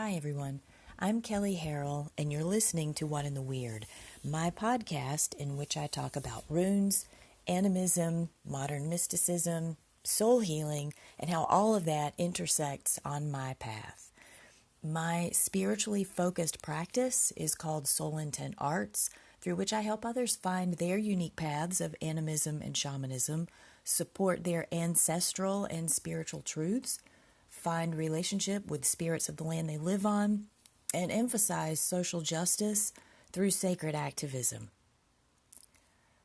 Hi, everyone. I'm Kelly Harrell, and you're listening to What in the Weird, my podcast in which I talk about runes, animism, modern mysticism, soul healing, and how all of that intersects on my path. My spiritually focused practice is called Soul Intent Arts, through which I help others find their unique paths of animism and shamanism, support their ancestral and spiritual truths, find relationship with spirits of the land they live on, and emphasize social justice through sacred activism.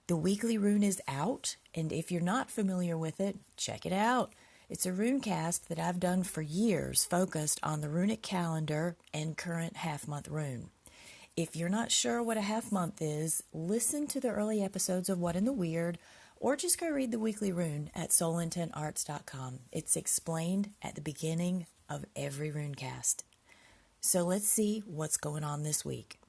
The weekly rune is out, and if you're not familiar with it, check it out. It's a rune cast that I've done for years, focused on the runic calendar and current half-month rune. If you're not sure what a half-month is, listen to the early episodes of What in the Weird, or just go read the weekly rune at soulintentarts.com. It's explained at the beginning of every rune cast. So let's see what's going on this week.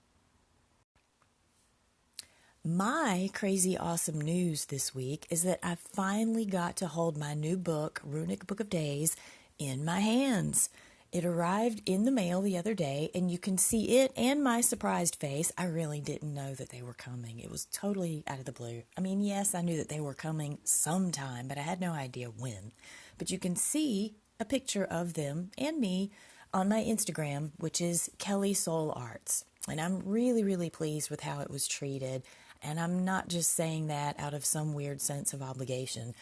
My crazy awesome news this week is that I finally got to hold my new book, Runic Book of Days, in my hands. It arrived in the mail the other day, and you can see it and my surprised face. I really didn't know that they were coming. It was totally out of the blue. I mean, yes, I knew that they were coming sometime, but I had no idea when. But you can see a picture of them and me on my Instagram, which is Kelly Soul Arts. And I'm really, really pleased with how it was treated. And I'm not just saying that out of some weird sense of obligation.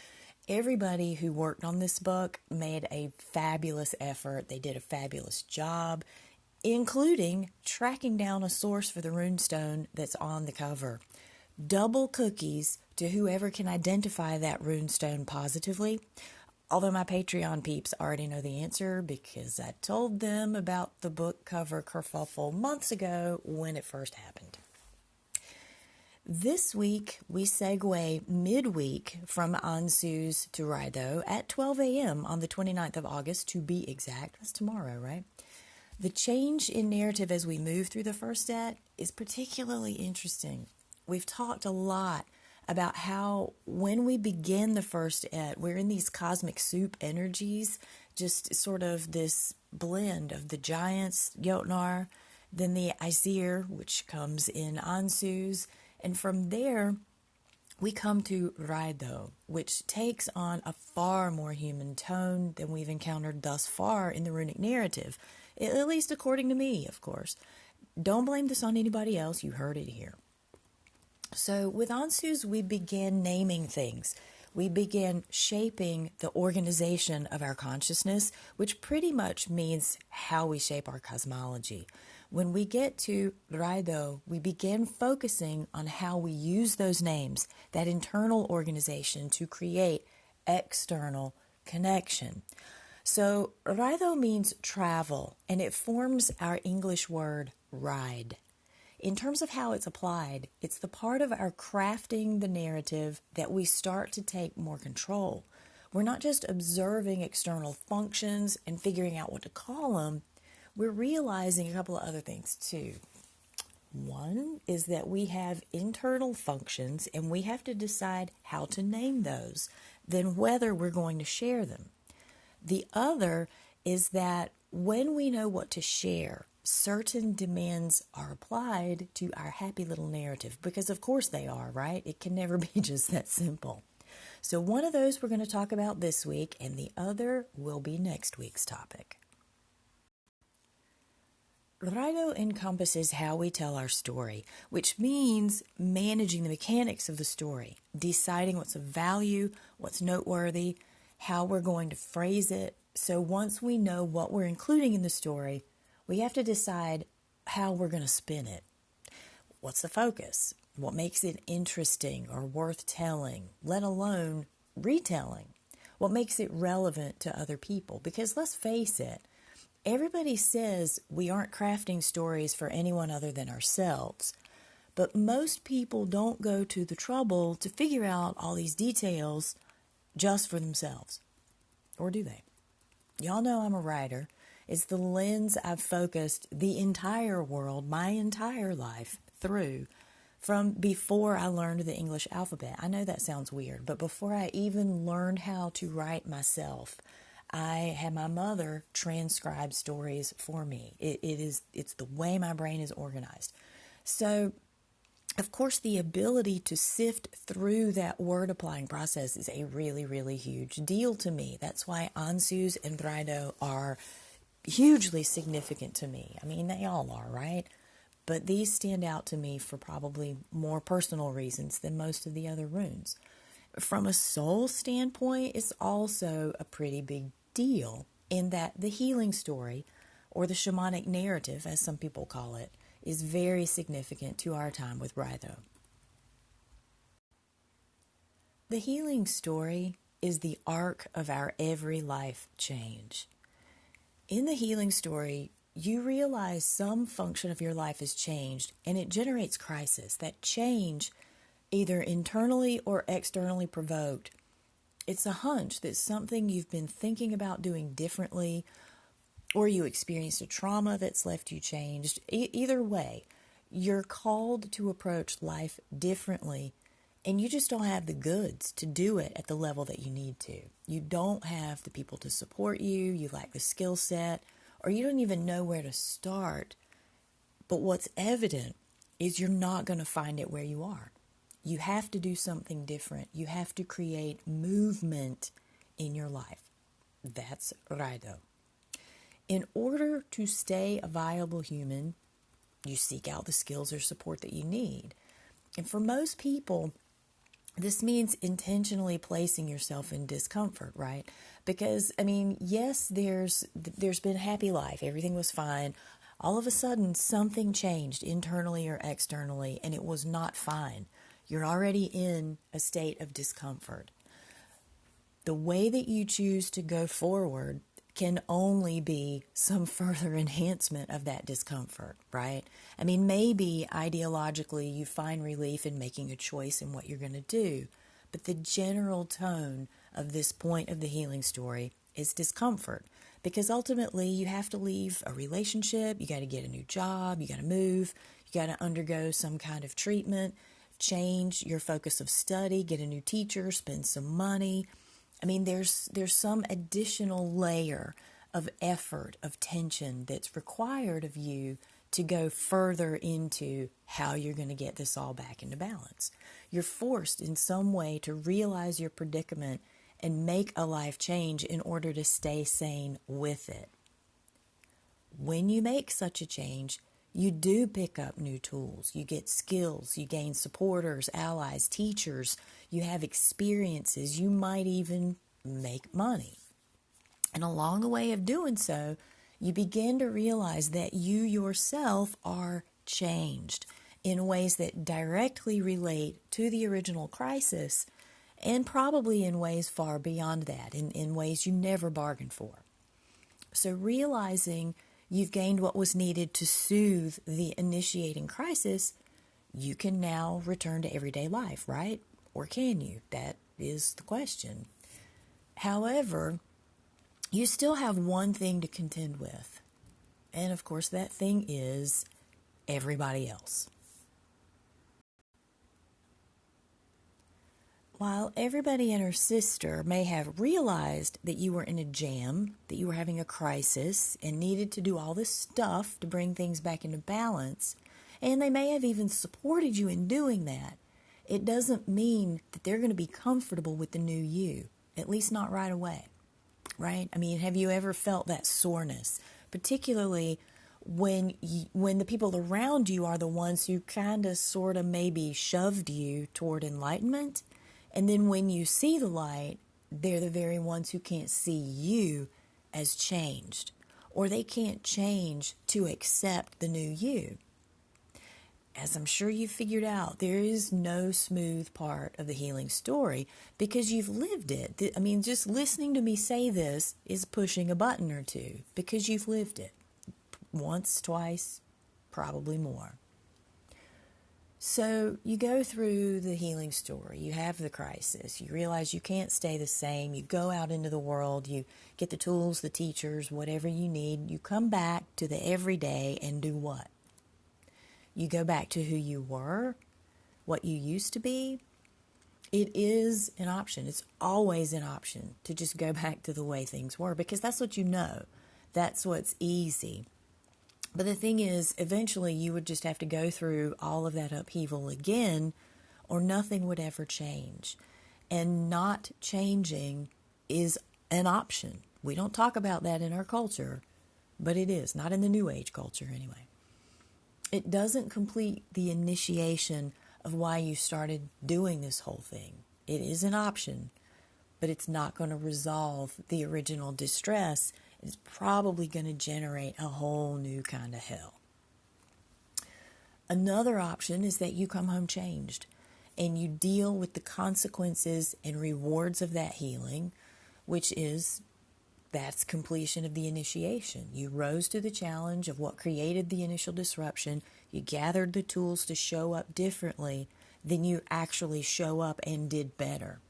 Everybody who worked on this book made a fabulous effort. They did a fabulous job, including tracking down a source for the runestone that's on the cover. Double cookies to whoever can identify that runestone positively. Although my Patreon peeps already know the answer because I told them about the book cover kerfuffle months ago when it first happened. This week, we segue midweek from Ansu's to Raidho at 12 a.m. on the 29th of August, to be exact. That's tomorrow, right? The change in narrative as we move through the first set is particularly interesting. We've talked a lot about how when we begin the first et, we're in these cosmic soup energies, just sort of this blend of the giants, Jotnar, then the Aesir, which comes in Ansu's, and from there, we come to Raidho, which takes on a far more human tone than we've encountered thus far in the runic narrative, at least according to me, of course. Don't blame this on anybody else. You heard it here. So with Ansu's, we begin naming things. We begin shaping the organization of our consciousness, which pretty much means how we shape our cosmology. When we get to Raidho, we begin focusing on how we use those names, that internal organization, to create external connection. So Raidho means travel, and it forms our English word ride. In terms of how it's applied, it's the part of our crafting the narrative that we start to take more control. We're not just observing external functions and figuring out what to call them. We're realizing a couple of other things too. One is that we have internal functions and we have to decide how to name those, then whether we're going to share them. The other is that when we know what to share, certain demands are applied to our happy little narrative, because of course they are, right? It can never be just that simple. So one of those we're going to talk about this week, and the other will be next week's topic. Raidho encompasses how we tell our story, which means managing the mechanics of the story, deciding what's of value, what's noteworthy, how we're going to phrase it. So once we know what we're including in the story, we have to decide how we're going to spin it. What's the focus? What makes it interesting or worth telling, let alone retelling? What makes it relevant to other people? Because let's face it, everybody says we aren't crafting stories for anyone other than ourselves, but most people don't go to the trouble to figure out all these details just for themselves. Or do they? Y'all know I'm a writer. It's the lens I've focused the entire world, my entire life, through from before I learned the English alphabet. I know that sounds weird, but before I even learned how to write myself, I had my mother transcribe stories for me. It's the way my brain is organized. So, of course, the ability to sift through that word applying process is a really, really huge deal to me. That's why Ansus and Raidho are hugely significant to me. I mean, they all are, right? But these stand out to me for probably more personal reasons than most of the other runes. From a soul standpoint, it's also a pretty big deal in that the healing story, or the shamanic narrative, as some people call it, is very significant to our time with Raidho. The healing story is the arc of our every life change. In the healing story, you realize some function of your life has changed, and it generates crisis. That change, either internally or externally provoked, it's a hunch that something you've been thinking about doing differently, or you experienced a trauma that's left you changed. Either way, you're called to approach life differently, and you just don't have the goods to do it at the level that you need to. You don't have the people to support you, you lack the skill set, or you don't even know where to start. But what's evident is you're not going to find it where you are. You have to do something different. You have to create movement in your life. That's Raidho. In order to stay a viable human, you seek out the skills or support that you need. And for most people, this means intentionally placing yourself in discomfort, right? Because, I mean, yes, there's been a happy life. Everything was fine. All of a sudden, something changed internally or externally, and it was not fine. You're already in a state of discomfort. The way that you choose to go forward can only be some further enhancement of that discomfort, right? I mean, maybe ideologically you find relief in making a choice in what you're going to do, but the general tone of this point of the healing story is discomfort, because ultimately you have to leave a relationship, you got to get a new job, you got to move, you got to undergo some kind of treatment, change your focus of study, get a new teacher, spend some money. I mean, there's some additional layer of effort, of tension that's required of you to go further into how you're going to get this all back into balance. You're forced in some way to realize your predicament and make a life change in order to stay sane with it. When you make such a change, you do pick up new tools, you get skills, you gain supporters, allies, teachers, you have experiences, you might even make money. And along the way of doing so, you begin to realize that you yourself are changed in ways that directly relate to the original crisis, and probably in ways far beyond that, in ways you never bargained for. So realizing you've gained what was needed to soothe the initiating crisis, you can now return to everyday life, right? Or can you? That is the question. However, you still have one thing to contend with. And of course, that thing is everybody else. While everybody and her sister may have realized that you were in a jam, that you were having a crisis, and needed to do all this stuff to bring things back into balance, and they may have even supported you in doing that, it doesn't mean that they're going to be comfortable with the new you, at least not right away, right? I mean, have you ever felt that soreness, particularly when the people around you are the ones who kind of sort of maybe shoved you toward enlightenment? And then when you see the light, they're the very ones who can't see you as changed, or they can't change to accept the new you. As I'm sure you've figured out, there is no smooth part of the healing story because you've lived it. I mean, just listening to me say this is pushing a button or two because you've lived it. Once, twice, probably more. So you go through the healing story, you have the crisis, you realize you can't stay the same, you go out into the world, you get the tools, the teachers, whatever you need, you come back to the everyday and do what? You go back to who you were, what you used to be, It is an option. It's always an option to just go back to the way things were because that's what you know. That's what's easy. But the thing is, eventually you would just have to go through all of that upheaval again, or nothing would ever change. And not changing is an option. We don't talk about that in our culture, but it is. Not in the New Age culture, anyway. It doesn't complete the initiation of why you started doing this whole thing. It is an option, but it's not going to resolve the original distress. It's probably going to generate a whole new kind of hell. Another option is that you come home changed and you deal with the consequences and rewards of that healing, which is that's completion of the initiation. You rose to the challenge of what created the initial disruption. You gathered the tools to show up differently. Then you actually show up and did better.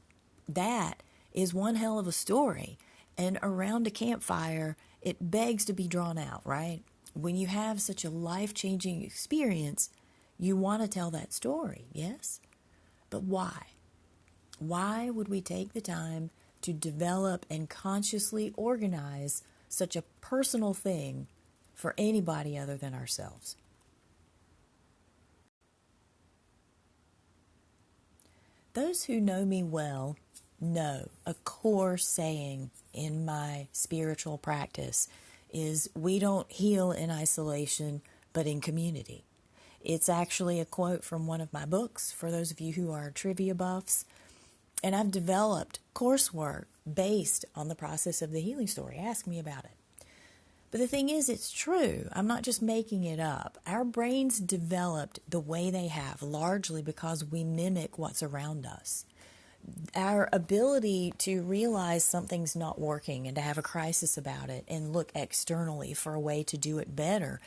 That is one hell of a story. And around a campfire, it begs to be drawn out, right? When you have such a life-changing experience, you want to tell that story, yes? But why? Why would we take the time to develop and consciously organize such a personal thing for anybody other than ourselves? Those who know me well know a core saying in my spiritual practice is we don't heal in isolation, but in community. It's actually a quote from one of my books, for those of you who are trivia buffs. And I've developed coursework based on the process of the healing story. Ask me about it. But the thing is, it's true. I'm not just making it up. Our brains developed the way they have largely because we mimic what's around us. Our ability to realize something's not working and to have a crisis about it and look externally for a way to do it better,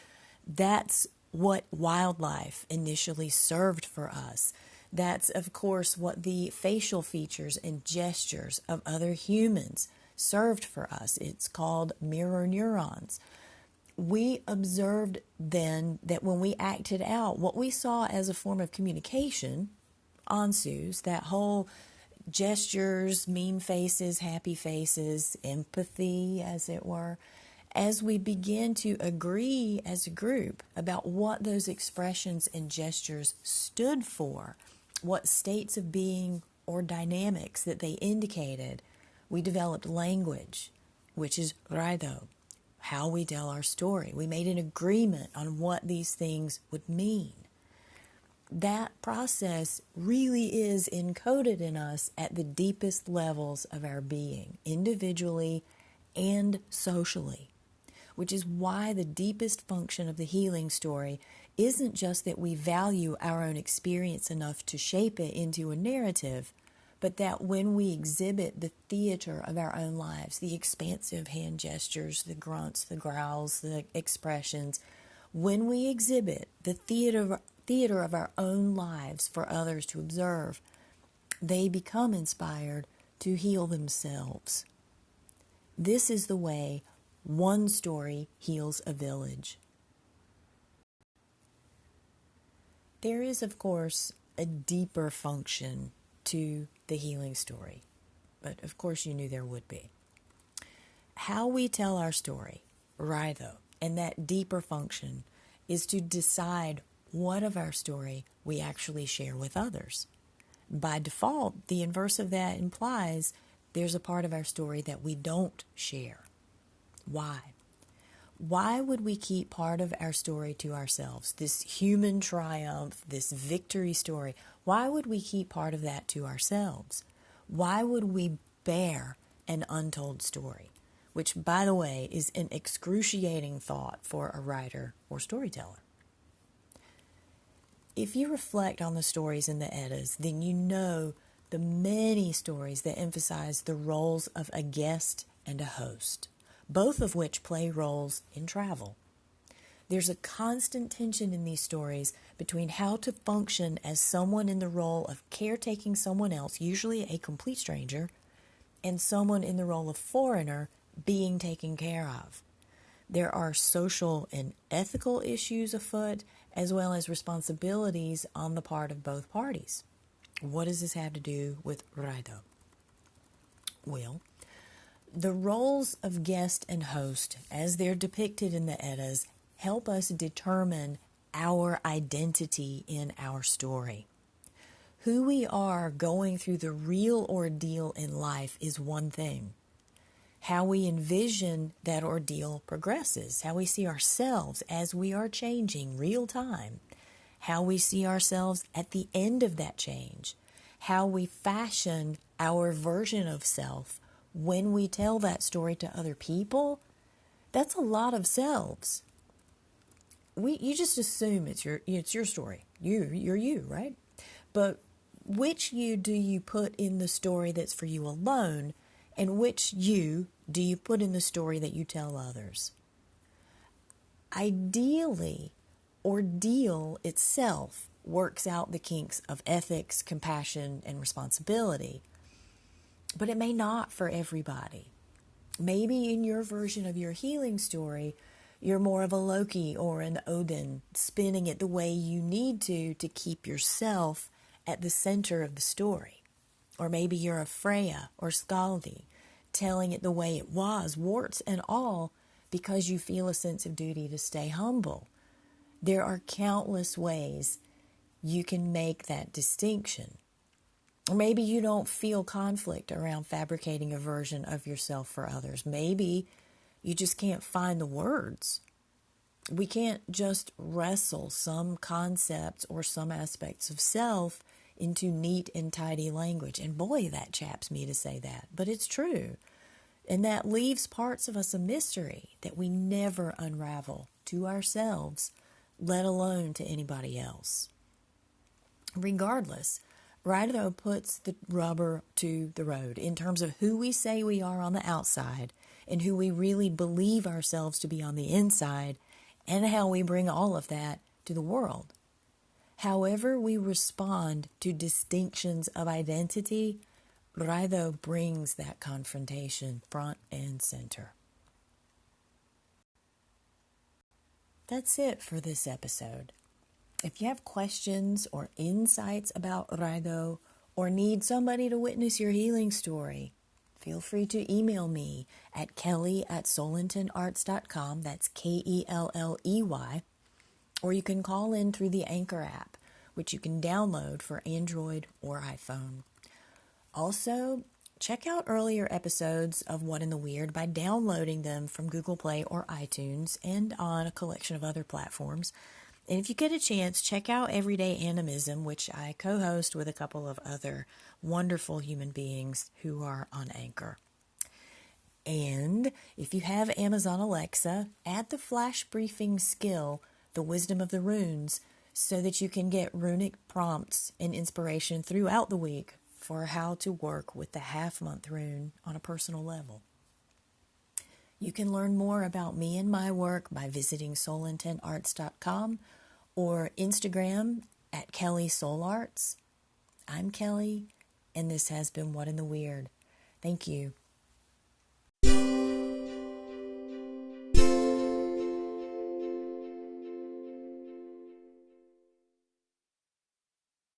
that's what wildlife initially served for us. That's, of course, what the facial features and gestures of other humans served for us. It's called mirror neurons. We observed then that when we acted out what we saw as a form of communication, Ansus, that whole gestures, mean faces, happy faces, empathy, as it were, as we begin to agree as a group about what those expressions and gestures stood for, what states of being or dynamics that they indicated, we developed language, which is Raidho, how we tell our story. We made an agreement on what these things would mean. That process really is encoded in us at the deepest levels of our being, individually and socially, which is why the deepest function of the healing story isn't just that we value our own experience enough to shape it into a narrative, but that when we exhibit the theater of our own lives, the expansive hand gestures, the grunts, the growls, the expressions, when we exhibit the theater of our own lives for others to observe, they become inspired to heal themselves. This is the way one story heals a village. There is, of course, a deeper function to the healing story, but of course you knew there would be. How we tell our story, Raidho, and that deeper function is to decide what of our story we actually share with others. By default, the inverse of that implies there's a part of our story that we don't share. Why? Why would we keep part of our story to ourselves? This human triumph, this victory story, why would we keep part of that to ourselves? Why would we bear an untold story? Which, by the way, is an excruciating thought for a writer or storyteller. If you reflect on the stories in the Eddas, then you know the many stories that emphasize the roles of a guest and a host, both of which play roles in travel. There's a constant tension in these stories between how to function as someone in the role of caretaking someone else, usually a complete stranger, and someone in the role of foreigner being taken care of. There are social and ethical issues afoot, as well as responsibilities on the part of both parties. What does this have to do with Raidho? Well, the roles of guest and host, as they're depicted in the Eddas, help us determine our identity in our story. Who we are going through the real ordeal in life is one thing. How we envision that ordeal progresses, how we see ourselves as we are changing real time, how we see ourselves at the end of that change, how we fashion our version of self when we tell that story to other people. That's a lot of selves. You just assume it's your story. You're you, right? But which you do you put in the story that's for you alone, and which you do you put in the story that you tell others? Ideally, ordeal itself works out the kinks of ethics, compassion, and responsibility. But it may not for everybody. Maybe in your version of your healing story, you're more of a Loki or an Odin, spinning it the way you need to keep yourself at the center of the story. Or maybe you're a Freya or Skaldi, telling it the way it was, warts and all, because you feel a sense of duty to stay humble. There are countless ways you can make that distinction. Or maybe you don't feel conflict around fabricating a version of yourself for others. Maybe you just can't find the words. We can't just wrestle some concepts or some aspects of self into neat and tidy language. And boy, that chaps me to say that. But it's true. And that leaves parts of us a mystery that we never unravel to ourselves, let alone to anybody else. Regardless, Raidho puts the rubber to the road in terms of who we say we are on the outside and who we really believe ourselves to be on the inside, and how we bring all of that to the world. However we respond to distinctions of identity, Raidho brings that confrontation front and center. That's it for this episode. If you have questions or insights about Raidho or need somebody to witness your healing story, feel free to email me at kelly@solentonarts.com. That's Kelley. Or you can call in through the Anchor app, which you can download for Android or iPhone. Also, check out earlier episodes of What in the Weird by downloading them from Google Play or iTunes and on a collection of other platforms. And if you get a chance, check out Everyday Animism, which I co-host with a couple of other wonderful human beings who are on Anchor. And if you have Amazon Alexa, add the flash briefing skill, the Wisdom of the Runes, so that you can get runic prompts and inspiration throughout the week for how to work with the half-month rune on a personal level. You can learn more about me and my work by visiting solentonarts.com or Instagram at KelleySoulArts. I'm Kelly, and this has been What in the Weird. Thank you.